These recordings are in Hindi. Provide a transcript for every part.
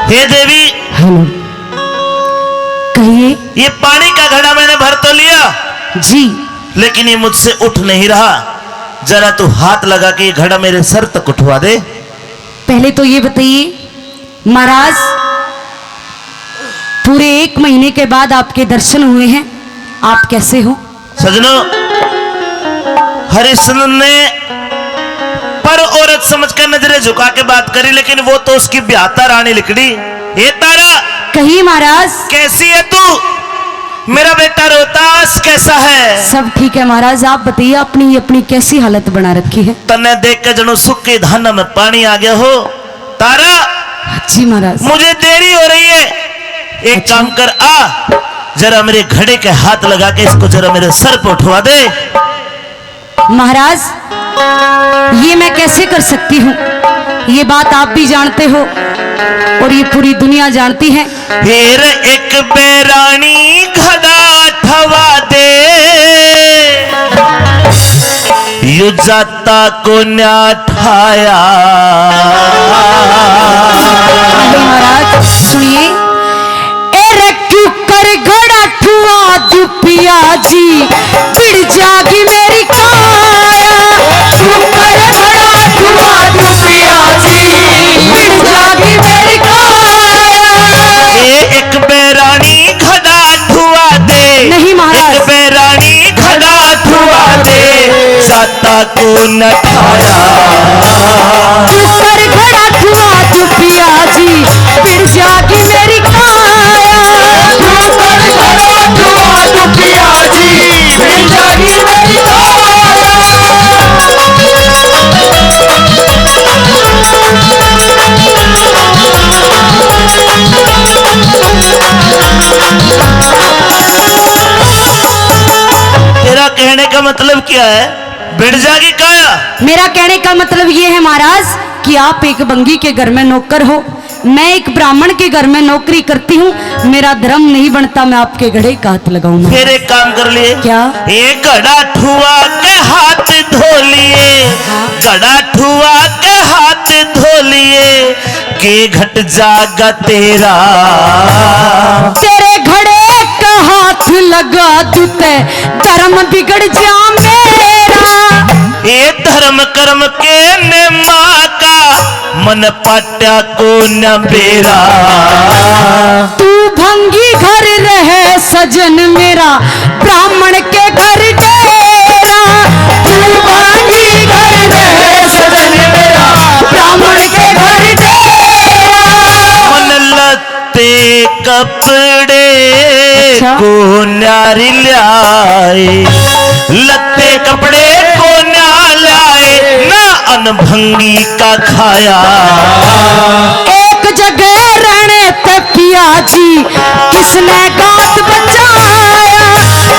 हे देवी। हेलो, कहिए। ये पानी का घड़ा मैंने भर तो लिया जी, लेकिन ये मुझसे उठ नहीं रहा। जरा तू हाथ लगा के ये घड़ा मेरे सर तक उठवा दे। पहले तो ये बताइए महाराज, पूरे 1 महीने के बाद आपके दर्शन हुए हैं, आप कैसे हो? सजनों, हरिश्चंद्र ने पर औरत समझकर नजरें झुका के बात करी, लेकिन वो तो उसकी ब्याहता रानी लिकड़ी। ये तारा, कहिए महाराज। कैसी है तू? मेरा बेटा रोहतास कैसा है? सब ठीक है महाराज, आप बताइए अपनी कैसी हालत बना रखी है? तन्ने देख के जनो सूखे धान में पानी आ गया हो। तारा, जी महाराज। मुझे देरी हो रही है, एक अच्छा। काम कर, आ जरा मेरे घड़े के हाथ लगा के इसको जरा मेरे सर पे उठवा दे। महाराज, ये मैं कैसे कर सकती हूँ? ये बात आप भी जानते हो और ये पूरी दुनिया जानती है। फिर एक बेरानी घड़ा ठवा दे, यू जाता को न्या ठाया। महाराज सुनिए, ए क्यों कर घड़ा ठुआ दू पिया जी, चिड़ जागी मेरी काया। क्यों कर घड़ा ठुआ दू पिया जी, चिड़ जागी मेरी काया। ये एक बेरानी घड़ा ठुआ दे। नहीं महाराज। एक बेरानी घड़ा ठुआ दे, जाता को न ठाया। क्यों कर घड़ा ठुआ दू पिया जी, चिड़ जागी मेरी काया। क्यों कर घड़ा ठुआ दू पिया जी, चिड़ जागी मेरी काया। तेरा कहने का मतलब क्या है? बिड़ जागी काया? मेरा कहने का मतलब ये है महाराज कि आप एक बंगी के घर में नौकर हो, मैं एक ब्राह्मण के घर में नौकरी करती हूँ। मेरा धर्म नहीं बनता मैं आपके घड़े का हाथ लगाऊंगा। फिर एक काम कर लिए। क्या? ये घड़ा ठुआ के हाथ धो लिए, घड़ा ठुआ के हाथ धो लिए, के घट जागा तेरा। तेरे घड़े का हाथ लगा दूते, धर्म बिगड़ जा मेरा। ये धर्म कर्म के ने माँ का, मन पाट्या को न बेरा। तू भंगी घर रहे सजन मेरा, ब्राह्मण के घर डेरा। तू भंगी घर रहे सजन मेरा, ब्राह्मण के घर डेरा। मन लते कपड़े अच्छा। को न्यारी लाए, लते कपड़े को न्या लाए, ना अनभंगी का खाया। एक जगह रहने ते पिया जी, किसने गात बचाया।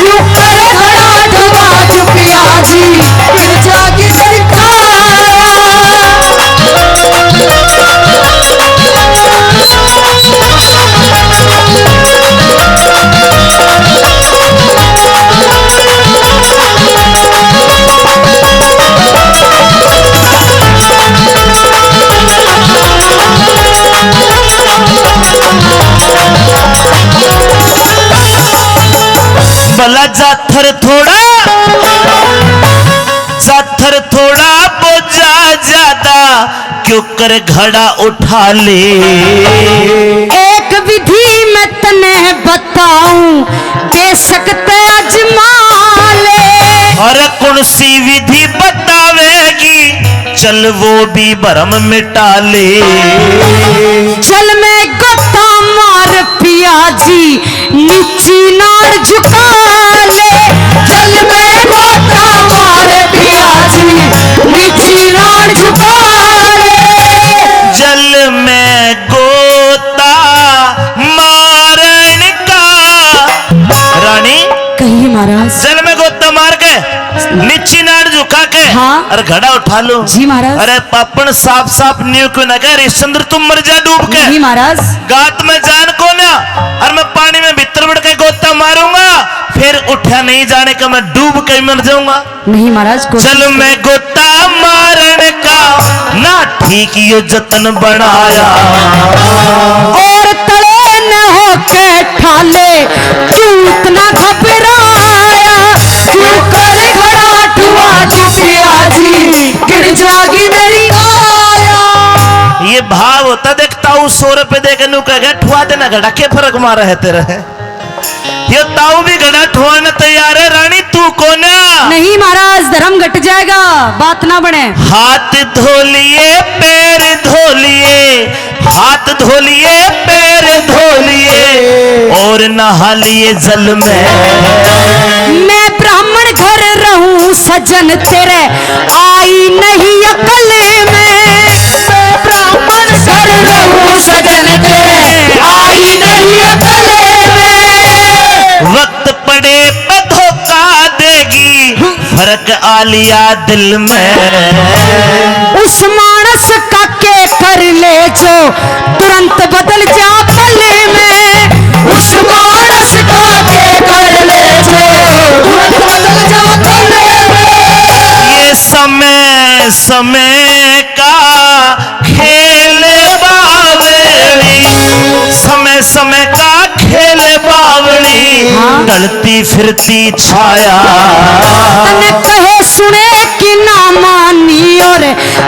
यूं कर घड़ा ठुआ दू पिया जी, फिर जागी मेरी काया। भला जाथर थोड़ा, जाथर थोड़ा बोझा ज्यादा, क्यों कर घड़ा उठा ले। एक विधि मैं तने बताऊं, दे सकते अजमा ले। और कौन सी विधि बतावेगी, चल वो भी भरम मिटा ले। चल मैं गोता मार पिया जी, नीची नाड़ झुका ले। चल मैं गोता मार पिया जी, नीची नाड़ झुका ले। जल में गोता मारन का, रानी कहिए महाराज। जल में गोता मार के नीची नाड़ झुका के, हाँ। और घड़ा उठा लो। जी महाराज। अरे पापन साफ साफ न्यू क्यों ना कह, हरिश्चंद्र तुम मर जा डूब के। जी महाराज। गात में जान को ना, और मैं पानी में भीतर बढ़ के गोता मारूंगा, फिर उठा नहीं जाने का, मैं डूब के मर जाऊंगा। नहीं महाराज कोशिश चल मैं गोता मारन का ना ठीक यो जतन बनाया, और तले न होके ठाले क्यों इतना घबराया, क्यों कर खड़ा ठुआ पिया जी गिर जागी मेरी काया। ये भाव होता देखता हूँ 100 रुपए दे के नू कह ठुआ देना घड़ा के फर्क मार रहते रहे। ये ताऊ भी घड़ा ठुआने तैयार है, रानी तू कौन है? नहीं महाराज धर्म घट जाएगा, बात ना बने। हाथ धो लिए पैर धो लिए, हाथ धो लिए पैर धो लिए और नहा लिए जल में। मैं ब्राह्मण घर रहूं सजन तेरे आई नहीं अकल में, मैं ब्राह्मण घर रहूं सजन तेरे आई नहीं अकल में। वक्त पड़े पे धोखा देगी फर्क आ लिया दिल में। उस मानस का के कर ले जो तुरंत बदल जा पल में, उस मानस का के कर ले जो तुरंत बदल जा पल में। ये समय समय का खेल बावली, समय समय का खेल बावली, ढलती फिरती छाया। तने कहे सुने कि ना मानी और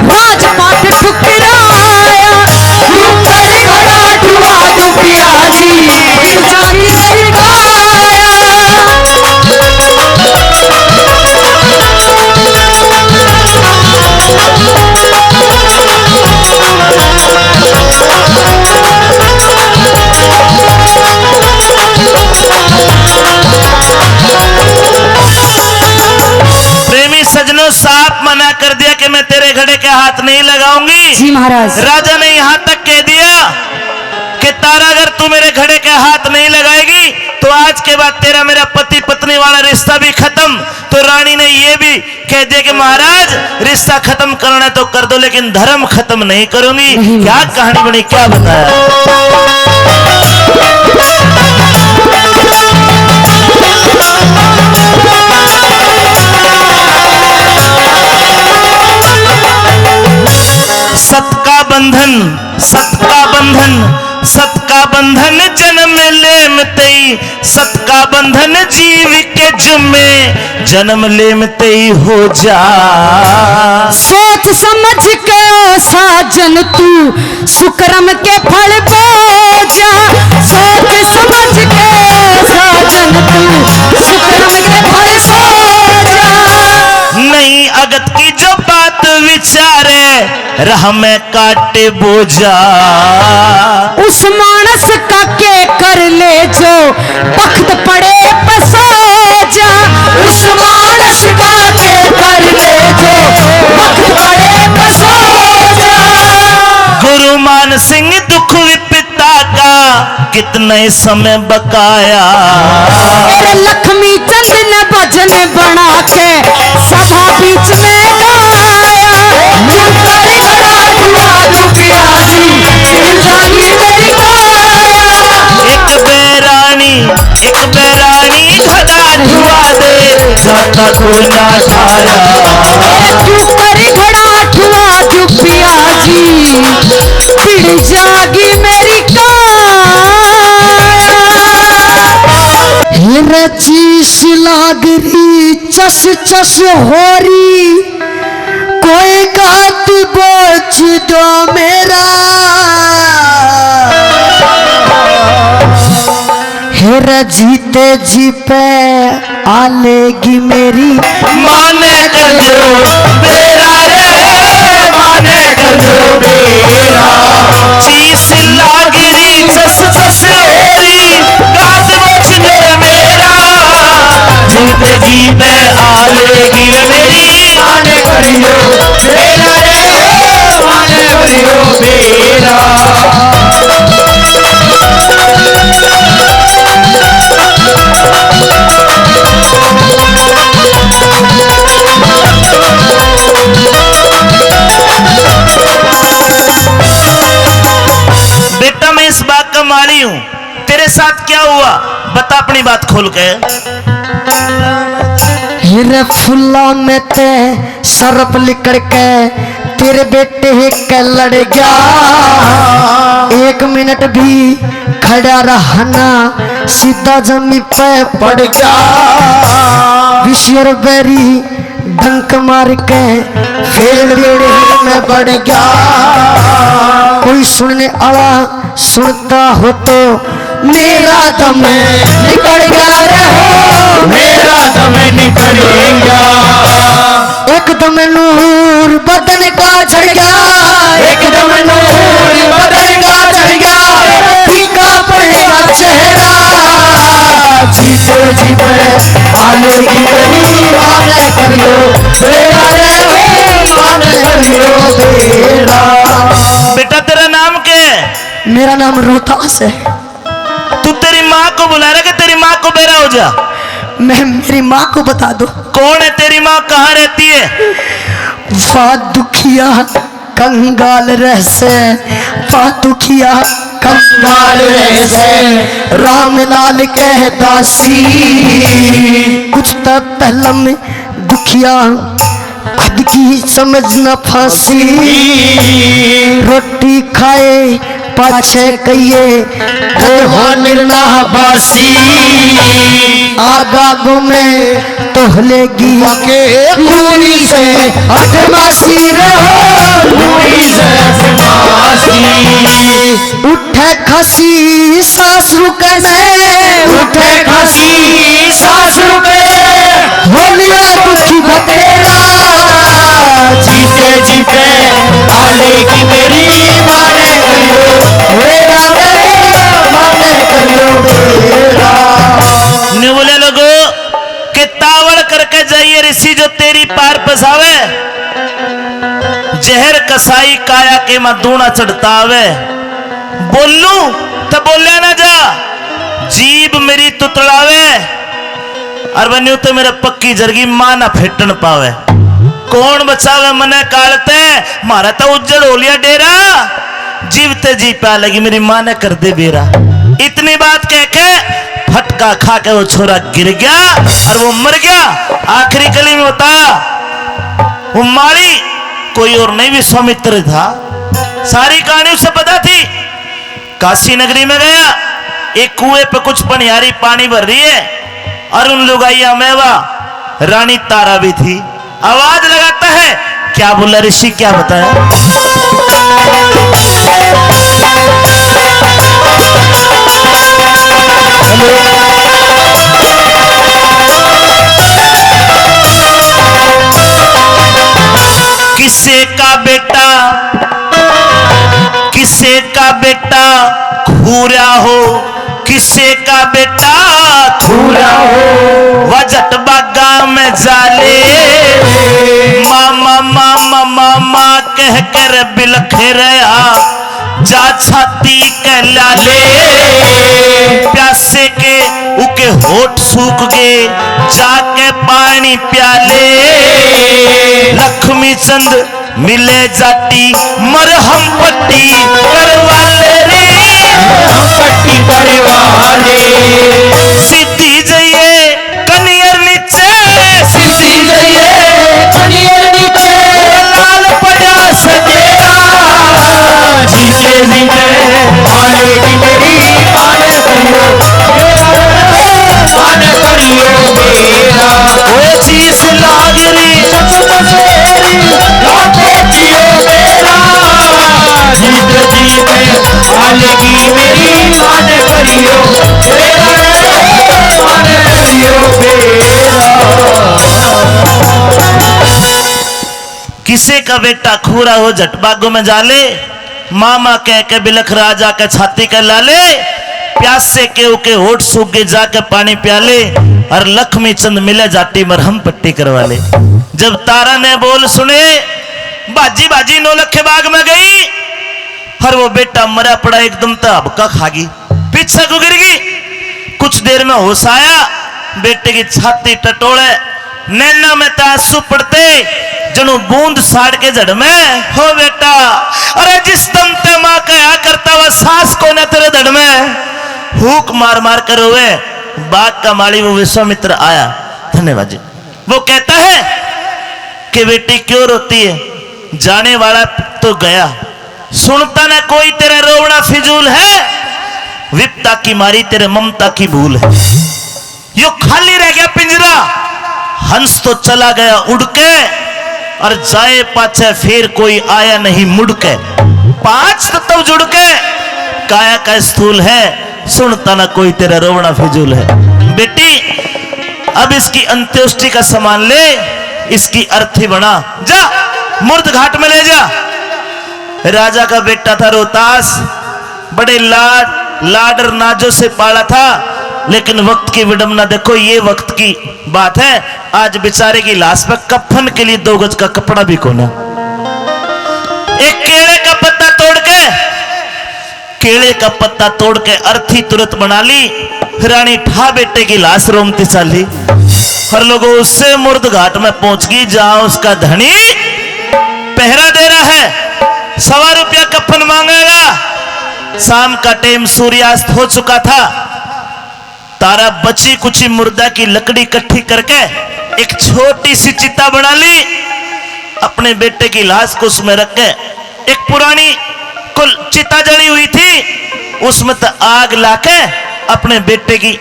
राजपाट ठुकराया, क्यों कर खड़ा ठुआ पिया जी जागी मेरी काया। प्रेमी सजनों साफ मना कर दिया कि मैं तेरे घड़े के हाथ नहीं लगाऊंगी। जी महाराज। राजा ने यहां तक कह दिया कि तारा अगर तू मेरे घड़े के हाथ नहीं लगाएगी तो आज के बाद तेरा मेरा पति पत्नी वाला रिश्ता भी खत्म। तो रानी ने यह भी कह दिया कि महाराज रिश्ता खत्म करना है तो कर दो, लेकिन धर्म खत्म नहीं करूंगी। क्या कहानी बनी, क्या बताया? सत का बंधन, सत का बंधन, सत का बंधन जन्म लेमते, सत का बंधन जीव के जुम्मे जन्म लेमते हो जा। सोच समझ के ओ साजन तू सुकर्म के फल बोजा, सोच समझ के ओ साजन तू सुकर्म के फल सोजा। नहीं अगत की जो बात विचारे राह में काटे बोझा, उस मानस का के कर ले जो वक्त पड़े पसो जा, उस मानस का के कर ले जो वक्त पड़े पसो जा। गुरु मान सिंह दुख विपता का कितने समय बकाया, मेरे लक्ष्मी चंद ने भजन बना के सभा बीच में गाया, क्यों कर खड़ा ठुआ पिया जी गिर जागी मेरी काया। एक बैरानी घड़ा धुआ दे जाता को ना छाया। क्यों कर खड़ा ठुआ पिया जी गिर जागी मेरी काया। रचीस लागरी चस चस होरी कोई गात बोझ दो मेरा, हेरा जीते जी पे आलेगी मेरी माने कर जो मेरा रे, माने कर जो मेरा। चीस लागरी चस चस होरी गात बोझ दे मेरा, जिंदगी में आलेगी मेरी माने करियो मेरा रे, माने करियो मेरा। बेटा मैं इस बात का माली हूं, तेरे साथ क्या हुआ बता अपनी बात खोल के। हीरे फुल्ला में ते सरप लिकड़ के तेरे बेटे के लड़ गया। 1 मिनट भी खड़ा रहना सीधा जमी पे पड़ गया। विश्वर बेरी डंक मार के फिर बेड़े में बढ़ गया। कोई सुनने वाला सुनता हो तो मेरा दम निकल गया रे हो, मेरा दम निकल गया। एकदम नूर बदन का चढ़ गया, एकदम नूर बदन का चढ़ गया। फीका पड़ेगा चेहरा। जीते जीते आने की गली माने करियो बेड़ा रे हो, माने करियो बेड़ा। बेटा तेरा नाम क्या है? मेरा नाम रोहतास है। तू तेरी माँ को बुला रहा कि तेरी माँ को बेरा हो जा। मैं मेरी माँ को बता दो। कौन है तेरी माँ, कहाँ रहती है? वाह दुखिया कंगाल रह से, वाह दुखिया कंगाल रह से, राम लाल कह दासी। कुछ तो पहला में दुखिया खुद की समझ न फांसी। रोटी खाए पाछे कहिए हो निर्णा बासी। आगा घूमे तो हलेगी के लूनी से अठमासी रहो, लूनी से अठमासी। उठे खसी सासू के में, उठे खसी सासू के होलिया दुखी बतेरा। जीते जीते आने की मेरी माने करियो बेड़ा रे, माने करियो बेड़ा। न्यू बोले लोगो के तावड़ करके जाइए ऋषि जो तेरी पार पसावे। जहर कसाई काया के मैं दूना चढ़ता आवे। बोलू तो बोलिया ना जा, जीभ मेरी तुतड़ावे और बनू तो मेरे पक्की जरगी मां ना फेटन पावे। कौन बचावे मने कालते, मारा तो उज्जड़ हो लिया डेरा। जीवते जी पा लगी मेरी मां ने कर दे बेरा। इतनी बात कह के फटका खा के वो छोरा गिर गया और वो मर गया। आखिरी कली में होता वो मारी कोई और नहीं, विश्वामित्र था। सारी कहानी उसे पता थी। काशी नगरी में गया, एक कुएं पे कुछ पनियारी पानी भर रही है और उन लुगाइया मेवा रानी तारा भी थी। आवाज लगाता है, क्या बोला ऋषि, क्या बताया? किसे का बेटा, किसे का बेटा खूरा हो, किसे का बेटा पूरा हो वह जटबागा में जाले। मामा मामा मामा कह कर बिलखे रहा जा छाती के लाले। प्यासे के उके होठ सूख गए जाके पानी प्याले। लक्ष्मी चंद मिले जाती मरहम पट्टी करवाले रे, पट्टी करवाले। सीधी जाइए कनियर नीचे, सीधी जाइए कनियर नीचे, लाल पड़ा सजेगा। जीते जीते आने की मेरी माने करियो माने करियो बेड़ा। वो चीज लाग रही सपनेरी लागे जियो बेड़ा। जीते जीते आने की मेरी माने करियो बेड़ा, माने करियो बेड़ा। किसे का बेटा खूरा हो जटबागों में जाले। मामा कह के बिलख राजा के छाती के लाले। प्यासे के उके होठ सूख के जाके पानी प्याले और लक्ष्मी चंद मिले जाटी मरहम पट्टी करवा ले। जब तारा ने बोल सुने, बाजी बाजी 9 लखे बाग में गई और वो बेटा मरा पड़ा एकदम तबका खागी, पीछे को गिर गई। कुछ देर में होश आया, बेटे की छाती टटोले, नैना में तासु पड़ते जनु बूंद साड़ के जड़ में। हो बेटा, अरे जिस दम ते मां कहा करता वह सास को न तेरे धड़ में। हुक मार मार कर हुए बाग का माली वो विश्वामित्र आया। धन्यवाद जी। वो कहता है कि बेटी क्यों रोती है, जाने वाला तो गया, सुनता ना कोई तेरा रोवना फिजूल है, विपता की मारी तेरे ममता की भूल है। यो खाली रह गया पिंजरा, हंस तो चला गया उड़ के, और जाए पाछे फिर कोई आया नहीं मुड़ के। पांच तत्व जुड़ के काया का स्थूल है, सुनता ना कोई तेरा रोवना फिजूल है। बेटी अब इसकी अंत्येष्टि का सामान ले, इसकी अर्थी बना, जा मूर्त घाट में ले जा। राजा का बेटा था रोहतास, बड़े लाड और नाजों से पाला था, लेकिन वक्त की विडंबना देखो, ये वक्त की बात है। आज बेचारे की लाश पर कफन के लिए 2 गज का कपड़ा भी कोना। एक केले का पत्ता तोड़ के अर्थी तुरंत बना ली। रानी ठा बेटे की लाश रोमती चाली, हर लोगों उससे मुर्द घाट में पहुंच गई, जहां उसका धनी पहरा दे रहा है, 1.25 रुपया कफन मांगेगा। शाम का टाइम सूर्यास्त हो चुका था। तारा बची कुची मुर्दा की लकड़ी इकट्ठी करके एक छोटी सी चिता बना ली, अपने बेटे की लाश को उसमें रख के, एक पुरानी कुल चिता जली हुई थी, उसमें तो आग लाके अपने बेटे की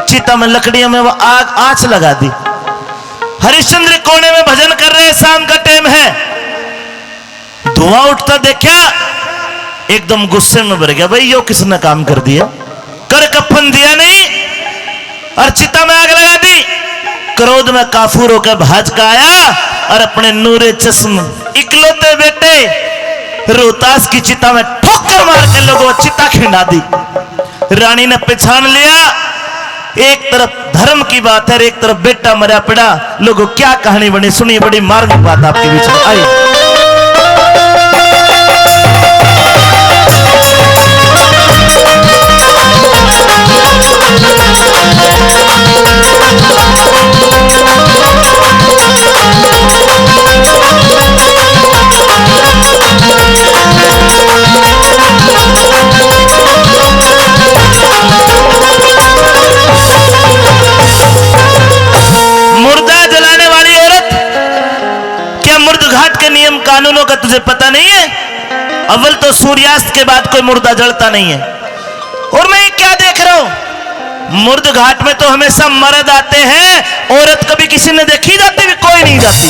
चिता में लकड़ियों में वो आग आंच लगा दी। हरिश्चंद्र कोने में भजन कर रहे हैं, शाम का टाइम है। धुआं उठता देखा, एकदम गुस्से में भर गया, भाई यो किसने काम कर दिया, कर कफन दिया नहीं और चिता में आग लगा दी। क्रोध में काफूर होकर भाज का आया और अपने नूरे चश्म इकलौते बेटे रोहतास की चिता में ठोकर मार के लोगों चिता खिंडा दी। रानी ने पहचान लिया, एक तरफ धर्म की बात है, एक तरफ बेटा मरा पड़ा। लोगों क्या कहानी बनी, सुनिए, बड़ी मार्मिक बात आपके बीच में आई। मुर्दा जलाने वाली औरत, क्या मुर्द घाट के नियम कानूनों का तुझे पता नहीं है? अव्वल तो सूर्यास्त के बाद कोई मुर्दा जलता नहीं है। और मैं ये क्या देख रहा हूं, मुर्द घाट में तो हमेशा मर्द आते हैं, औरत कभी किसी ने देखी जाती भी? कोई नहीं जाती।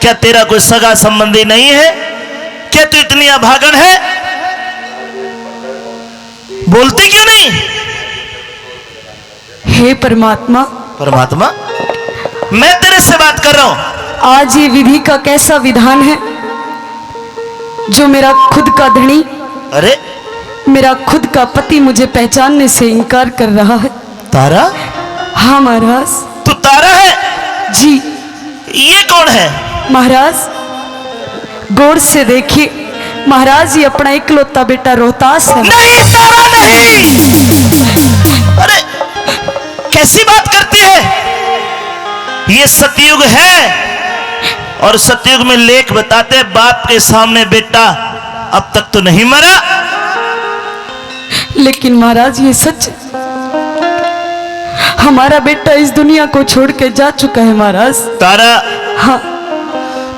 क्या तेरा कोई सगा संबंधी नहीं है? क्या तू इतनी अभागन है? बोलती क्यों नहीं? हे परमात्मा, परमात्मा मैं तेरे से बात कर रहा हूं। आज ये विधि का कैसा विधान है जो मेरा खुद का धनी, अरे मेरा खुद का पति मुझे पहचानने से इनकार कर रहा है। तारा? हाँ महाराज। तू तारा है? जी। ये कौन है? महाराज गौर से देखिए महाराज, ये अपना इकलौता बेटा रोहतास है। नहीं तारा नहीं। अरे कैसी बात करती है? ये सतयुग है, और सतयुग में लेख बताते बाप के सामने बेटा अब तक तो नहीं मरा। लेकिन महाराज ये सच, हमारा बेटा इस दुनिया को छोड़ के जा चुका है महाराज। तारा, हाँ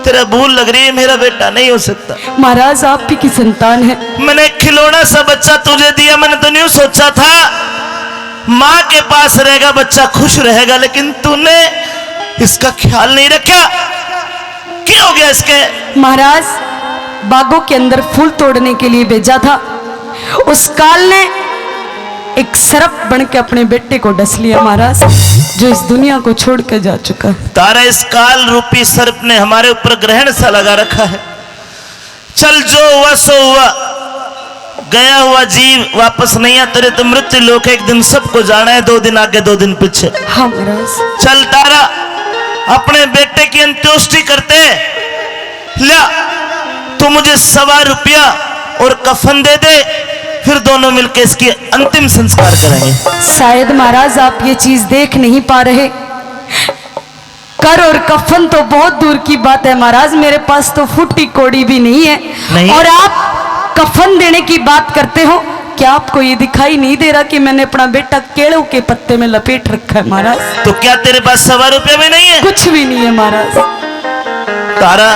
तेरा भूल लग रही है, मेरा बेटा नहीं हो सकता। महाराज आप ही की संतान है। मैंने खिलौना सा बच्चा तुझे दिया, मैंने तो नहीं सोचा था माँ के पास रहेगा बच्चा खुश रहेगा, लेकिन तूने इसका ख्याल नहीं रखा। क्या हो गया इसके? महाराज बागों के अंदर फूल तोड़ने के लिए भेजा था, उस काल ने एक सर्प बन के अपने बेटे को डस लिया महाराज, जो इस दुनिया को छोड़ के जा चुका। तारा, इस काल रूपी सर्प ने हमारे ऊपर ग्रहण सा लगा रखा है। चल जो हुआ सो हुआ, गया हुआ जीव वापस नहीं आता। तेरे तो मृत्यु लोक एक दिन सबको जाना है, 2 दिन आगे 2 दिन पीछे। हाँ महाराज। चल तारा, अपने बेटे की अंत्येष्टि करते। ला, तू मुझे 1.25 रुपया और कफन दे दे, फिर दोनों मिलकर इसकी अंतिम संस्कार करेंगे। शायद महाराज आप ये चीज देख नहीं पा रहे, कर और कफन तो बहुत दूर की बात है महाराज, मेरे पास तो फुट्टी कोड़ी भी नहीं है। नहीं। और आप कफन देने की बात करते हो, क्या आपको ये दिखाई नहीं दे रहा कि मैंने अपना बेटा केलों के पत्ते में लपेट रखा है महाराज? तो क्या तेरे पास 1.25 रुपया भी नहीं है? कुछ भी नहीं है महाराज। तारा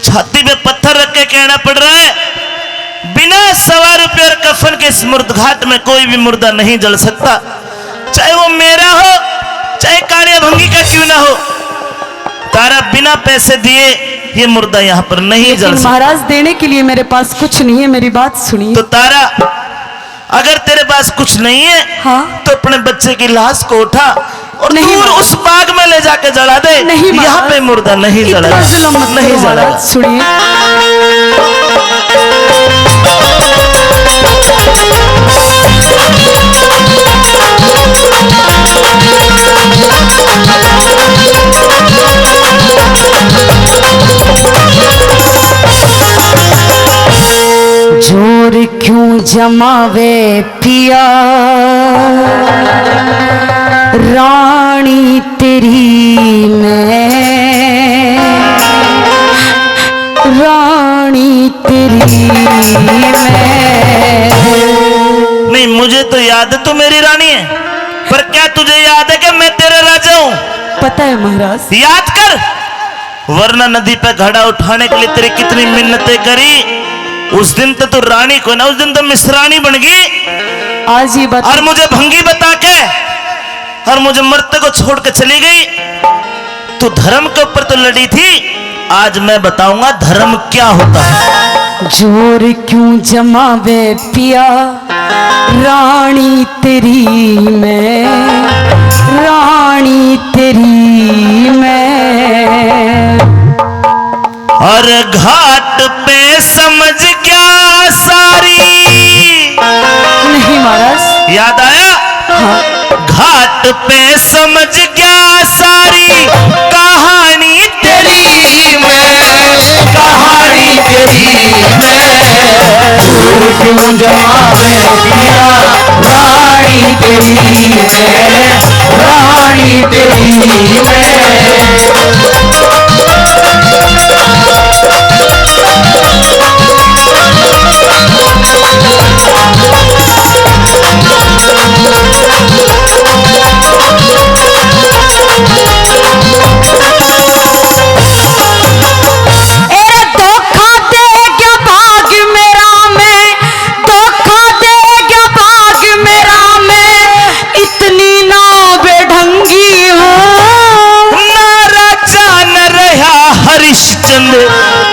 छाती पे पत्थर रख के कहना पड़ रहा है, बिना 1.25 रुपये और कफन के इस मुर्दघाट में कोई भी मुर्दा नहीं जल सकता, चाहे वो मेरा हो चाहे कालिया भंगी का क्यों ना हो। तारा बिना पैसे दिए ये मुर्दा यहाँ पर नहीं जल सकता। महाराज देने के लिए मेरे पास कुछ नहीं है, मेरी बात सुनिए। तो तारा अगर तेरे पास कुछ नहीं है, हाँ? तो अपने बच्चे की लाश को उठा और नहीं दूर महाराज। उस बाग में ले जाके जला दे। नहीं महाराज। यहाँ पे मुर्दा नहीं जला, इतना जुल्म मत नहीं करो जला। महाराज, सुनिए। जोर क्यों जमावे पिया रानी तेरी मैं, रानी तेरी मैं। नहीं, मुझे तो याद है तू मेरी रानी है, पर क्या तुझे याद है कि मैं तेरा राजा हूँ? पता है महाराज। याद कर, वरना नदी पे घड़ा उठाने के लिए तेरी कितनी मिन्नतें करी। उस दिन तो तू रानी को ना, उस दिन तो मिसरानी बन गई। आज ये बात और मुझे भंगी बता के और मुझे मरते को छोड़ के चली गई। तू धर्म के ऊपर तो लड़ी थी, आज मैं बताऊंगा धर्म क्या होता है। जोर क्यों जमावे पिया रानी तेरी मैं, रानी तेरी मैं। और घाट पे समझ क्या सारी, नहीं महाराज। याद आया? हाँ। घाट पे समझ क्या सारी कहानी तेरी मैं, कहानी तेरी मैं। क्यों जमावे पिया रानी तेरी मैं, रानी तेरी मैं।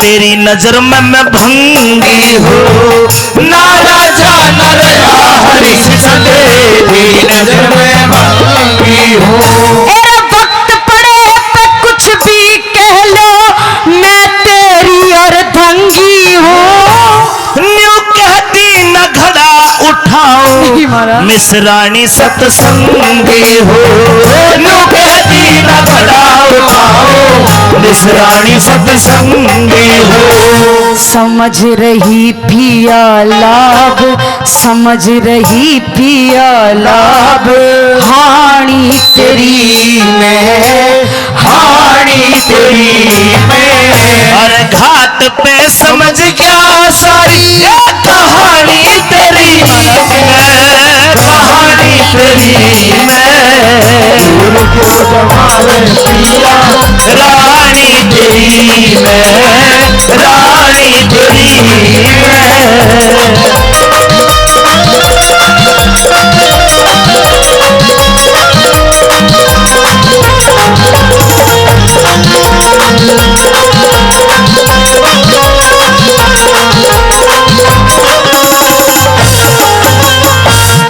तेरी नजर में मैं भंगी हूँ। ना राजा न रहा हरिश्चंद्र, तेरी नजर में भंगी हूँ। एरा वक्त पड़े पे कुछ भी कह लो, मैं तेरी अर्धंगी हूँ। न्यू कहती न घड़ा उठाओ, मिसरानी सत्संगी हो। न्यू कहती न घड़ा उठाओ, मिसरानी सत्संगी हो। समझ रही पिया लाभ, समझ रही पिया लाभ, हानी तेरी मैं, हानी तेरी मैं। और घाट पे समझ क्या सारी कहानी तेरी मैं, कहानी तेरी मैं। क्यों जमावे पिया रानी तेरी मैं, रानी तेरी मैं।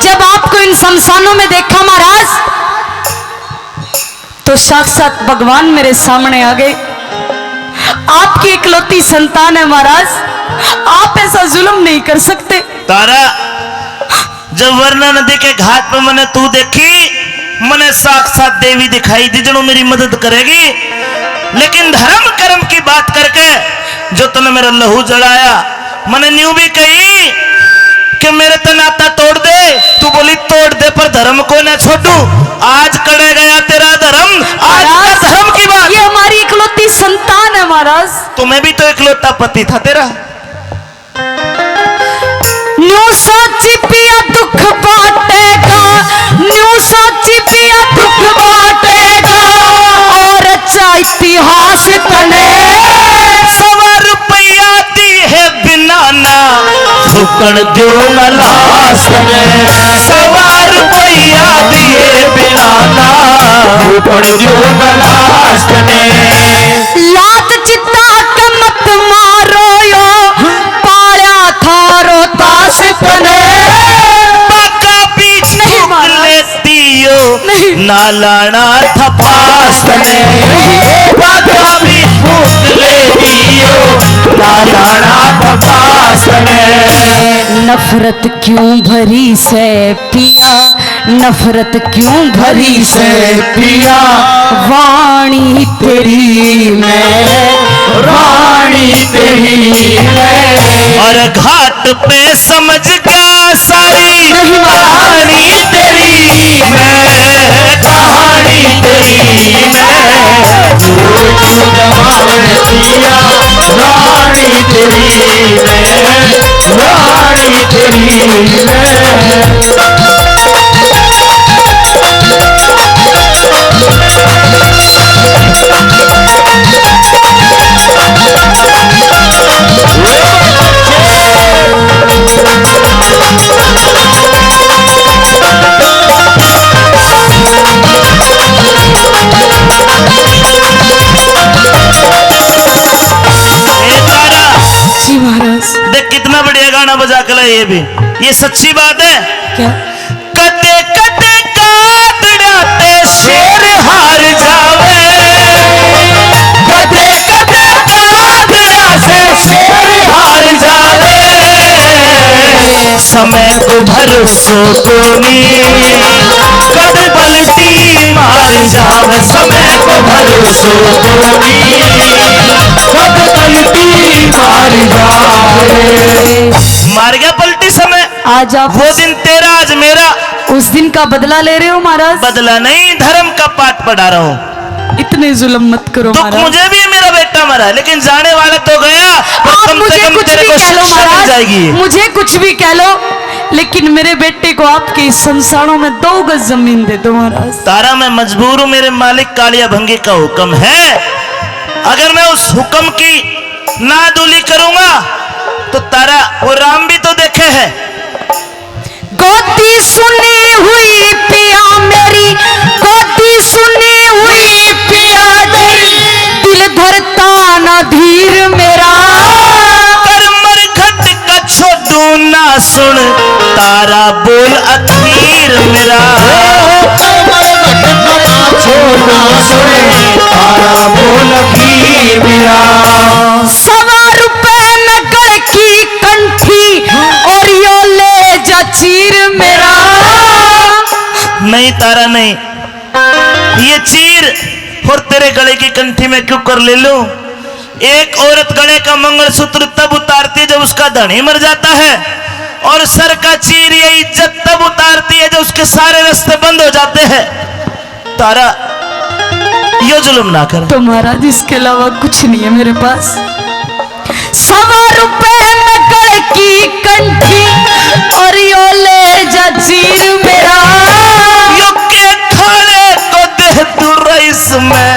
जब आपको इन शमशानों में देखा महाराज, तो साक्षात भगवान मेरे सामने आ गए। आपकी इकलौती संतान है महाराज, आप ऐसा जुल्म नहीं कर सकते। तारा, जब वरना नदी के घाट पर मैंने तू देखी, मैंने साक्षात देवी दिखाई दी जो मेरी मदद करेगी। लेकिन धर्म कर्म की बात करके जो तूने मेरा लहू जलाया, मैंने न्यू भी कही कि मेरे तनाता तोड़ दे, तू बोली तोड़ दे पर धर्म को न छोड़ू। आज कड़े गया तेरा धर्म, आज का धर्म की बात। ये हमारी इकलौती संतान है महाराज। तुम्हें भी तो इकलौता पति था तेरा। बांटेगा, न्यू सोची पिया दुख बांटेगा, और अच्छा इतिहास तने 100 रुपया दी है बिना ना फूकण दो न लाश में। 100 रुपया दिए बिना ना फूकण दो न लाश में। लात चित्ता का मत मारो यो, पाया थारो ताश तने बाका बीच नहीं फूक महाराज। लेती हो नहीं। ना लाना था पास में। बाका भी फूक लेती हो ना लाना था पास में। नफरत क्यों भरी से पिया, नफरत क्यों भरी से पिया वाणी तेरी मैं, रानी तेरी मैं। और घाट पे समझ गया सारी कहानी तेरी मैं, कहानी तेरी मैं। पिया रानी तेरी मैं, रानी तेरी मैं। ए तारा, जी महाराज। देख कितना बढ़िया गाना बजा के लाए ये भी, ये सच्ची बात है। क्या? कते कते कातड़ाते शेर हार जावे, कदे कदे कादरा से शेर हार जावे। समय को भरोसो कोनी कद पलटी मार जावे। समय को भरोसो कोनी कद पलटी मार जावे। मार गया पलटी समय। आज आप वो दिन तेरा आज मेरा, उस दिन का बदला ले रहे हो महाराज। बदला नहीं धर्म का पाठ पढ़ा रहा हूँ। इतने जुल्म मत करो दुख महाराज। मुझे भी है, मेरा बेटा मरा, लेकिन जाने वाला तो गया। पर आप कम से मुझे कम कुछ तेरे भी को कह लो शिक्षा मिल महाराज, जाएगी। मुझे कुछ भी कह लो, लेकिन मेरे बेटे को आपके इस संसारों में 2 गज जमीन दे दो महाराज। तारा मैं मजबूर हूँ, मेरे मालिक कालिया भंगी का हुक्म है। अगर मैं उस हुक्म की नादुली करूंगा तो तारा वो राम भी तो देखे है। गोदी सुनी हुई पिया मेरी, गोदी सुनी हुई पिया मेरी, दिल धरता ना धीर मेरा। कर मरघट का छोड़ू ना सुन तारा बोल अखीर मेरा। छोड़ना सुने तारा बोल की मेरा। 100 रुपए नगर की कंठी, और यो ले जा चीर मेरा। नहीं तारा नहीं, ये चीर और तेरे गले की कंठी में क्यों कर ले लूं। एक औरत गले का मंगलसूत्र तब उतारती है जब उसका धनी मर जाता है, और सर का चीर ये इज्जत तब उतारती है जब उसके सारे रास्ते बंद हो जाते हैं। तारा यो जुल्म ना कर। तो महाराज इसके अलावा कुछ नहीं है मेरे पास। 100 रुपए नगर की कंठी, और यो ले जा चीर मेरा। यो के खाने को दे तू रईस में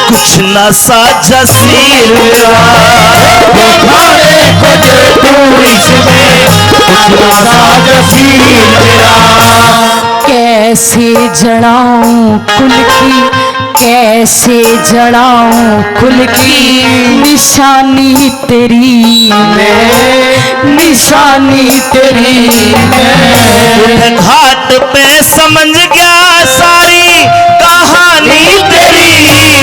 कुछ ना साझा सीर मेरा। खाने को दे तू इसमें कुछ साज सीर मेरा। कैसे जड़ाऊं कुल की, कैसे जड़ाऊं कुल की निशानी तेरी मैं, निशानी तेरी मैं। घाट पे समझ गया सारी कहानी तेरी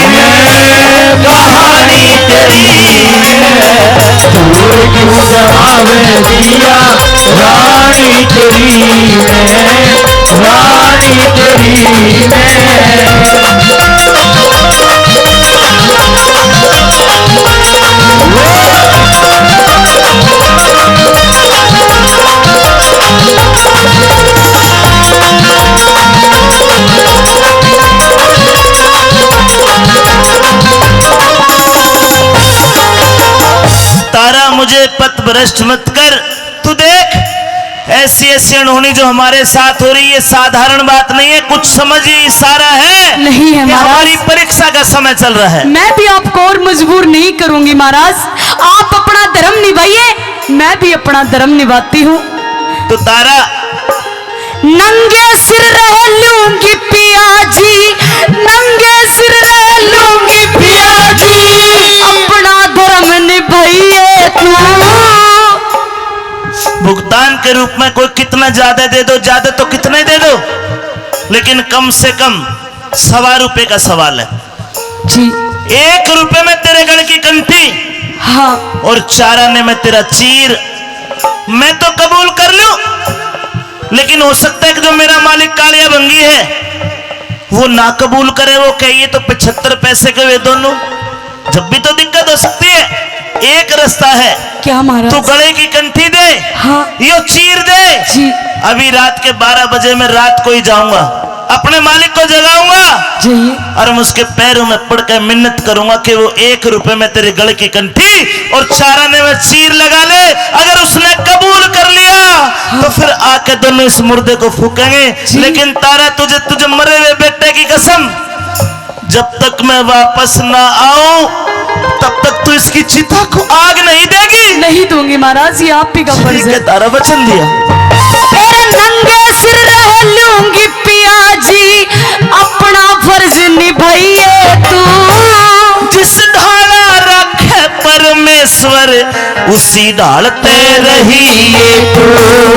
मैं, कहानी तेरी मैं। दूर क्यों जवाब दिया रानी तेरी मैं, रानी तेरी मैं। तारा मुझे पथ भ्रष्ट मत कर। तू देख ऐसी ऐसी अनहोनी जो हमारे साथ हो रही है साधारण बात नहीं है, कुछ समझिए इशारा है नहीं है कि महाराज। हमारी परीक्षा का समय चल रहा है। मैं भी आपको और मजबूर नहीं करूंगी महाराज, आप अपना धर्म निभाइए, मैं भी अपना धर्म निभाती हूँ। तो तारा नंगे सिर रह लूंगी पिया जी, नंगे सिर रह लूंगी पिया जी, अपना धर्म निभाइए तू। भुगतान के रूप में कोई कितना ज्यादा दे दो, ज्यादा तो कितने दे दो, लेकिन कम से कम 1.25 रुपए का सवाल है जी। 1 रुपए में तेरे गढ़ की कंठी हाँ और 4 आने में तेरा चीर मैं तो कबूल कर लूं, लेकिन हो सकता है कि जो मेरा मालिक कालिया भंगी है वो ना कबूल करे, वो कहिए तो 75 पैसे के वे दोनों, जब भी तो दिक्कत हो सकती है। एक रास्ता है, क्या महाराज? तू गले की कंठी दे, हाँ यो चीर दे। जी अभी रात के 12 बजे मैं रात को ही जाऊंगा, अपने मालिक को जगाऊंगा जाइए। और मैं उसके पैरों में पड़कर मिन्नत करूंगा कि वो 1 रुपए में तेरे गले की कंठी और 4 आने में चीर लगा ले। अगर उसने कबूल कर लिया तो फिर आके दोनों इस मुर्दे को फूकेंगे। लेकिन तारा तुझे मरे हुए बेटे की कसम, जब तक मैं वापस ना आऊं तब तक तू इसकी चिता को आग नहीं देगी। नहीं दूंगी महाराज, ये आप ही का फर्ज ठीक है। है, तारा वचन दिया। तेरे नंगे सिर रह लूंगी पिया जी, अपना फर्ज निभाइए तू। जिस ढाला रखे परमेश्वर उसी ढालते रहिए तू।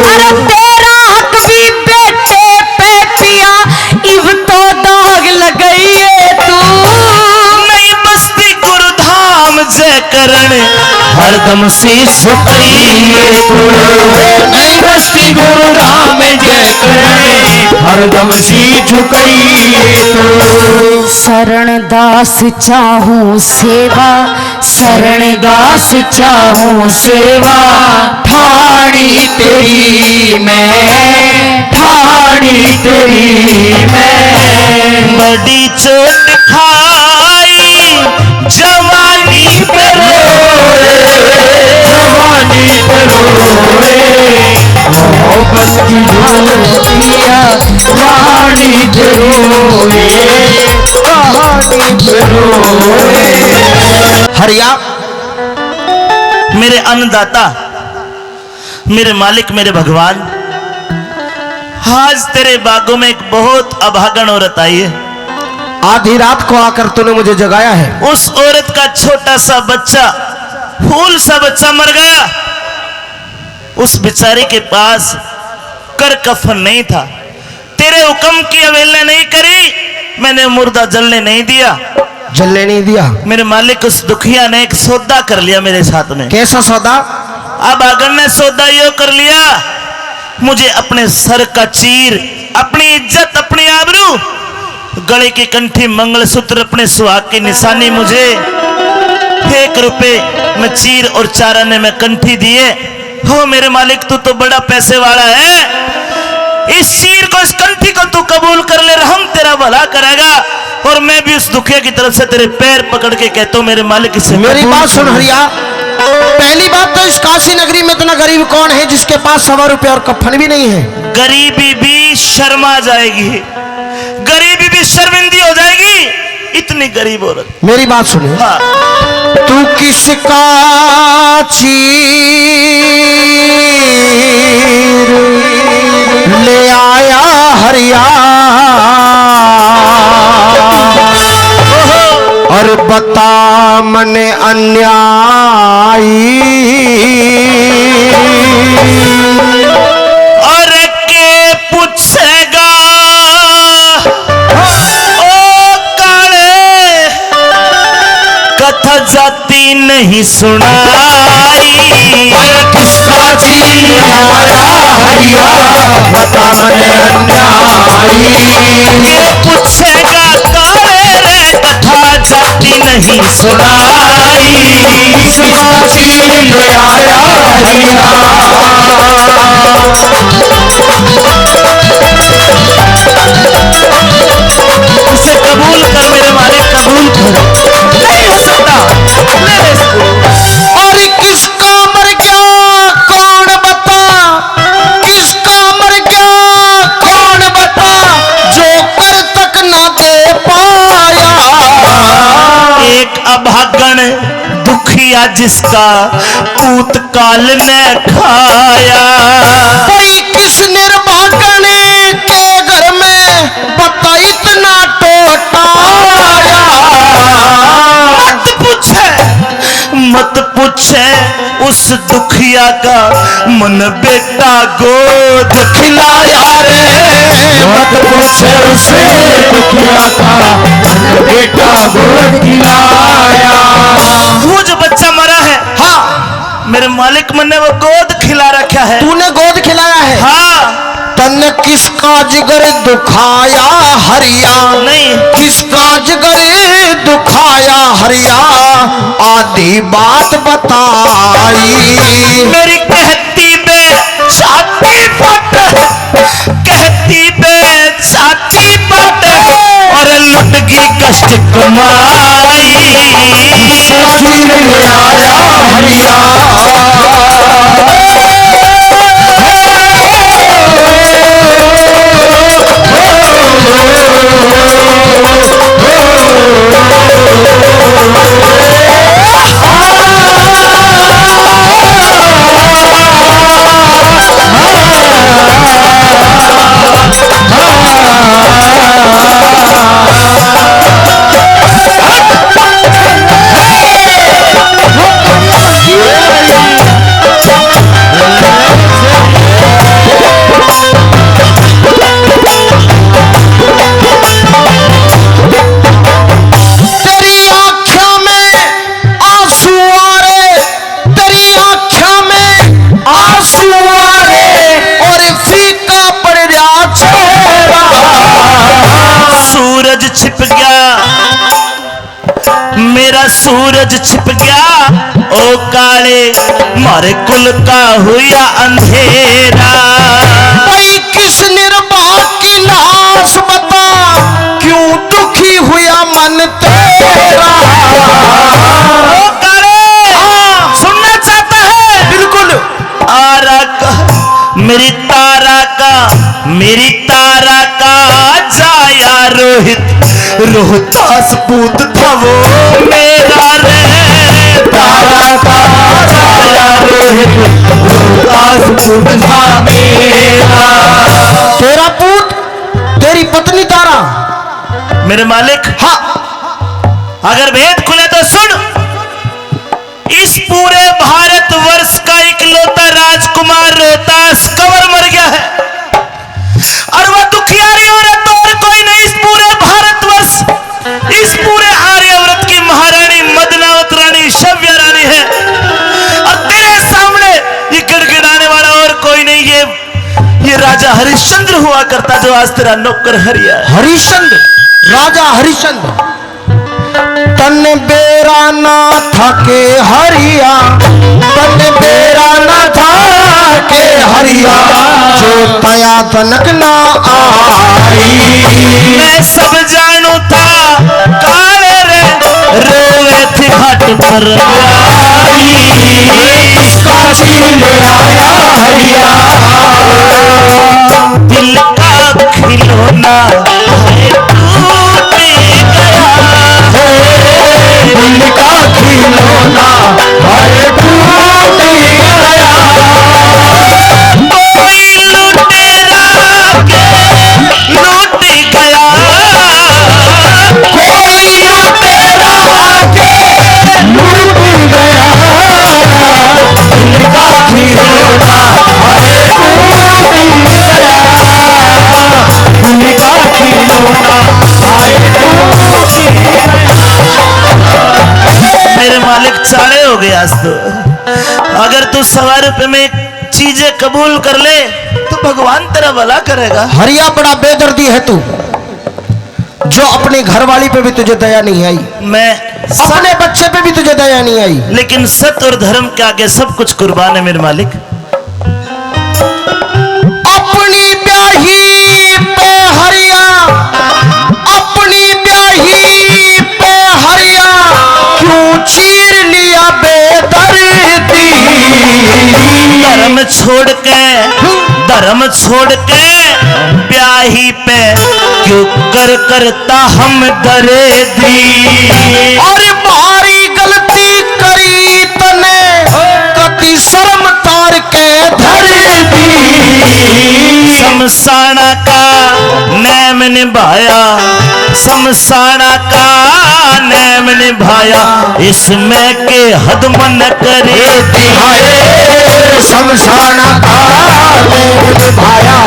अरे तेरा हक भी बेटे पे पिया, इब तो दाग लगाइए तू। नहीं बस्ती गुरुधाम जय करण हरदम से झुकाइए तू। नहीं बस्ती गुरु राम जय करे हरदम सी झुकाइए तू। शरण दास चाहूं सेवा, शरण दास चाहूं सेवा, ठाणी तेरी मैं, ठाणी तेरी मैं। बड़ी चोट खाई जवानी पे जवानी पे रोए मोहब्बत की डोलिया, ठाणी पे रोए कहानी पे रोए। हरिया मेरे अन्नदाता, मेरे मालिक, मेरे भगवान, आज तेरे बागों में एक बहुत अभागन औरत आई है। आधी रात को आकर तूने मुझे जगाया है। उस औरत का छोटा सा बच्चा, फूल सा बच्चा मर गया। उस बेचारे के पास कर कफन नहीं था। तेरे हुक्म की अवहेलना नहीं करी, मैंने मुर्दा जलने नहीं दिया। जलने नहीं दिया? मेरे मालिक उस दुखिया ने एक सौदा कर लिया मेरे साथ में। कैसा सौदा? अब आगन ने सौदा यो कर लिया, मुझे अपने सर का चीर, अपनी इज्जत, अपनी आबरू, गले की कंठी, मंगलसूत्र, अपने सुहाग की निशानी मुझे 1 रुपए में चीर और 4 आने में कंठी दिए। हो मेरे मालिक, तू तो बड़ा पैसे वाला है, इस चीर को, इस कंठी को तू कबूल कर ले, रहम तेरा भला करेगा। और मैं भी उस दुखिया की तरफ से तेरे पैर पकड़ के कहता हूँ मेरे मालिक, इससे मेरी कबूल बात सुन कर ले। हरिया, पहली बात तो इस काशी नगरी में इतना गरीब कौन है जिसके पास 1.25 रुपए और कफन भी नहीं है? गरीबी भी शर्मा जाएगी, गरीबी भी शर्मिंदी हो जाएगी, इतनी गरीब औरत। मेरी बात सुनिए। हाँ, तू किसका चीर ले आया हरिया, और बता मन अन्यायी, और के पूछेगा ओ काले, कथा जाती नहीं सुनाई। किसका चीर आया हरिया, बता मन अन्यायी। के पूछेगा काले रे, कथा जाती नहीं सुनाई। किसका चीर आया हरिया, उसे कबूल कर मेरे मालिक, कबूल कर, नहीं हो सकता, ले ले इसको। और किसका मर गया कौन बता, किस निर्भागन दुखिया जिसका पूत काल ने खाया। कोई किस निर्भागन के घर में बता इतना टोटा आया। मत पूछे उस दुखिया का मन बेटा गोद खिलाया रे। मत पूछे उसे दुखिया का मन बेटा गोद खिलाया। वो जो बच्चा मरा है, हाँ मेरे मालिक मन ने वो गोद खिला रखा है। तूने गोद खिलाया है। हाँ तन किसका जिगर दुखाया हरिया। नहीं, किसका जिगर दुखाया हरिया। आधी बात बताई। मेरी कहती बे छाती फट, कहती बे छाती फट और लुटगी कष्ट कमाई। सखी ने आया हरिया। सूरज छिप गया, मेरा सूरज छिप गया। ओ काले मारे कुल का हुआ अंधेरा। भाई किस निर्वाह की लाश बता क्यों दुखी हुआ मन तेरा। ओ काले सुनना चाहता है? बिल्कुल। आरा का मेरी तारा का, मेरी तारा का जाया रोहित, रोहतास पूत था वो मेरा रे। तारा का जाया रोहित, रोहतास पूत था मेरा। तेरा पूत, तेरी पत्नी तारा। मेरे मालिक, हाँ अगर भेद खुले तो सुन। इस पूरे भारत वर्ष का इकलौता राजकुमार रोहतास कंवर मर गया है और वह दुखियारी औरत और कोई नहीं इस पूरे भारतवर्ष, इस पूरे आर्यावर्त की महारानी मदनावत रानी शव्या रानी है। और तेरे सामने ये गिड़गिड़ाने वाला और कोई नहीं, ये राजा हरिश्चंद्र हुआ करता जो आज तेरा नौकर हरिया। हरिश्चंद्र, राजा हरिश्चंद्र। तन बेरा ना था के हरिया, तन बेरा ना था के हरिया, जो तया तनक ना आई। मैं सब जानू था काले रे रोवे थी घाट पर काशी ले आया हरिया। दिल का खिलौना दिल का खिलौना हरे टूट गया। कोई लुटेरा के लूट गया, कोई लुटेरा के लूट गया। दिल का खिलौना हरे टूट गया। दिल का खिलौना हरे टूट गया। मेरे मालिक चाड़े हो गए आज तो। अगर तू 1.25 रुपए में चीजें कबूल कर ले तो भगवान तेरा भला करेगा। हरिया बड़ा बेदर्दी है तू, जो अपनी घरवाली पे भी तुझे दया नहीं आई, मैं अपने बच्चे पे भी तुझे दया नहीं आई। लेकिन सत्य और धर्म के आगे सब कुछ कुर्बान है मेरे मालिक। अपनी ब्याही पे हरिया, अपनी ब्याही पे हरिया, क्यों चीर लिया बेदर्दी। धर्म छोड़ के, धर्म छोड़ के ब्याही पे क्यों करता हम दरेदी। और मारी शमशाना का नेम निभाया, शमशाना का नेम निभाया, इसमें के हद मन करे तिहाए शमशान का भाया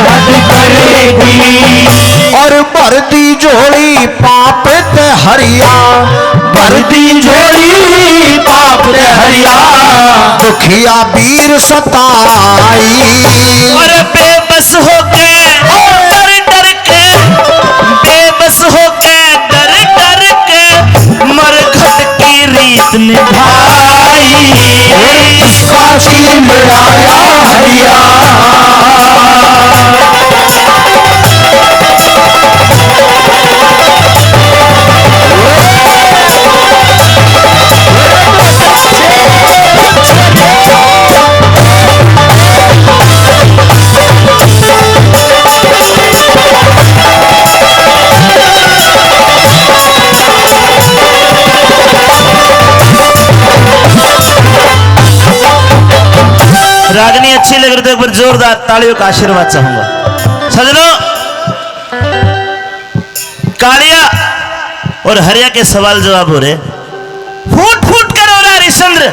हद करेगी। और भरती झोली पाप ते हरिया, भरती झोली पाप ते हरिया, दुखिया वीर सताई। और बेबस हो के डर डर के, बेबस हो के डर डर के मरघट की रीत निभाई। काशी में आया हरिया, रागनी अच्छी लग रही तो एक बार जोरदार तालियों का आशीर्वाद चाहूंगा। सजनों, कालिया और हरिया के सवाल जवाब हो रहे, फूट फूट कर हो रहा हरिश्चंद्र।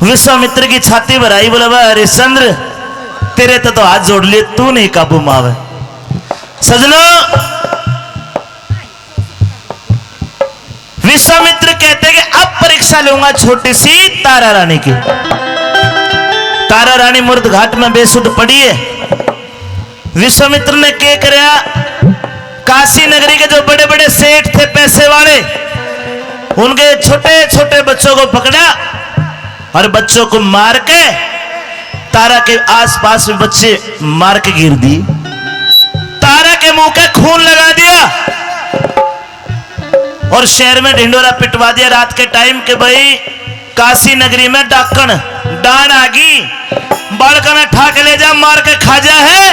विश्वामित्र की छाती भराई, बोला भाई हरिश्चंद्र तेरे तो हाथ जोड़ लिए, तू नहीं काबू मावे। सजनों, विश्वामित्र कहते कि अब परीक्षा लूंगा छोटी सी तारा रानी की। तारा रानी मुर्द घाट में बेसुध पड़ी है। विश्वामित्र ने क्या कराया, काशी नगरी के जो बड़े बड़े सेठ थे पैसे वाले, उनके छोटे छोटे बच्चों को पकड़ा और बच्चों को मार के तारा के आसपास में बच्चे मार के गिर दी। तारा के मुंह का खून लगा दिया और शहर में ढिंडोरा पिटवा दिया रात के टाइम के भाई काशी नगरी में डाकण डान आगी, बालक ने ठाक ले जा, मार के खा जा है।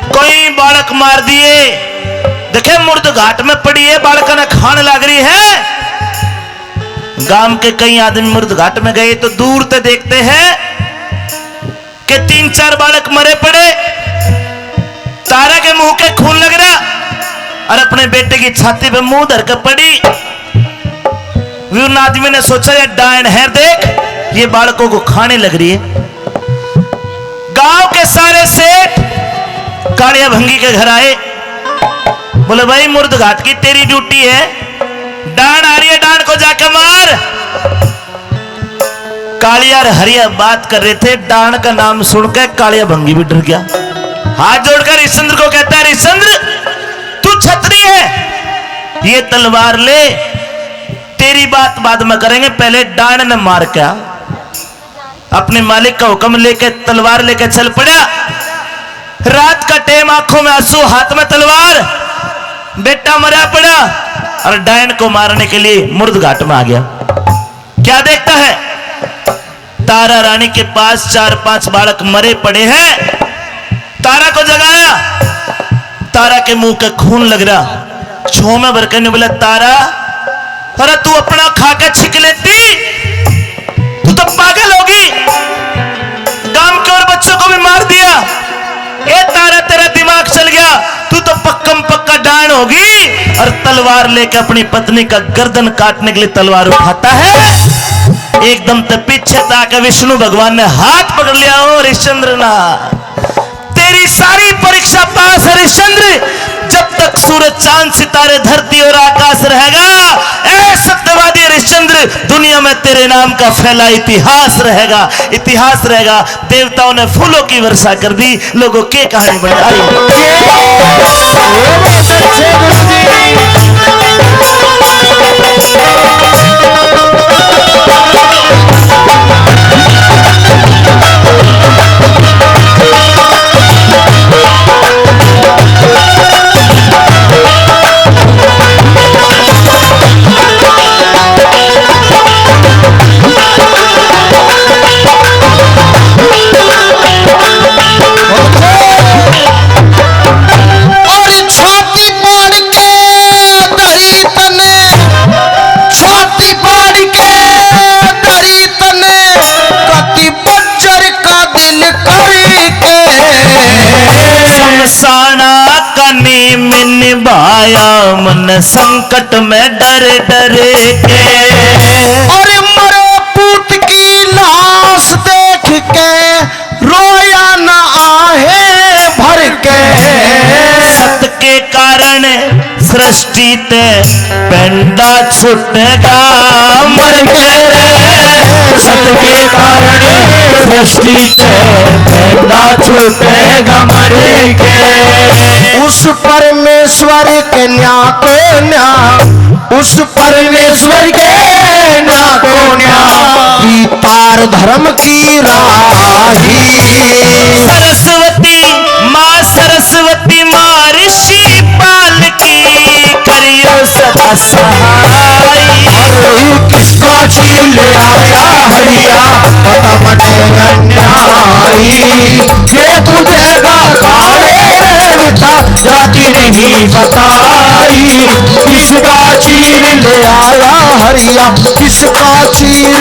कोई बालक मार दिए, देखे मुर्द घाट में पड़ी है, बालक ने खान लग रही है। गांव के कई आदमी मुर्द घाट में गए तो दूर से देखते हैं कि 3-4 बालक मरे पड़े, तारा के मुंह के खून लग रहा और अपने बेटे की छाती पे मुंह धर कर पड़ी। उन आदमी ने सोचा ये डायन है, देख ये बालकों को खाने लग रही है। गांव के सारे सेठ कालिया भंगी के घर आए, बोले भाई मुर्द घाट की तेरी ड्यूटी है, डांड आ रही है, डांड को जाके मार। कालिया और हरिया बात कर रहे थे, डांड का नाम सुनकर कालिया भंगी भी डर गया। हाथ जोड़कर हरिश्चंद्र को कहता है, हरिश्चंद्र तू छत्री है, ये तलवार ले, तेरी बात बाद में करेंगे, पहले डांड ने मार क्या। अपने मालिक का हुक्म लेके तलवार लेके चल पड़ा। रात का टेम, आंखों में आंसू, हाथ में तलवार, बेटा मरा पड़ा और डायन को मारने के लिए मुर्द घाट में आ गया। क्या देखता है, तारा रानी के पास 4-5 बालक मरे पड़े हैं। तारा को जगाया, तारा के मुंह का खून लग रहा, छो में भरकर ने बोला, तारा अरे तू अपना खा के छिक लेती, तू तो पागल होगी, गांव के और बच्चों को भी मार दिया। ए तारा तेरा दिमाग चल गया, तू तो पक्कम पक्का डायन होगी। और तलवार लेकर अपनी पत्नी का गर्दन काटने के लिए तलवार उठाता है। एकदम तो पीछे ताके विष्णु भगवान ने हाथ पकड़ लिया, ओ हरिश्चंद्र ना तेरी सारी परीक्षा पास हरिश्चंद्र, जब तक सूरज चांद सितारे धरती और आकाश रहेगा, ऐ सत्यवादी हरिश्चंद्र, दुनिया में तेरे नाम का फैला इतिहास रहेगा, इतिहास रहेगा। देवताओं ने फूलों की वर्षा कर दी, लोगों के कहानी बढ़ाई। आया मन संकट में डर डर के। अरे मरे पूत की लाश देख के रोया न आहे भर के। सत के कारण सृष्टि ते पेंडा छूटेगा मर के। सत के कारण सृष्टि से पेंडा छूटेगा मर के। उस परमेश्वर के न्या को न्या, उस परमेश्वर के न्या को न्या, की तार धर्म की राही। सरस्वती माँ ऋषि पाल की करियो सदा सहाय। किसका छीन आया हरिया पता मटे अन्यायी। ये तुझे गाता जाति नहीं बताई। किसका चीर ले आया हरिया, किसका चीर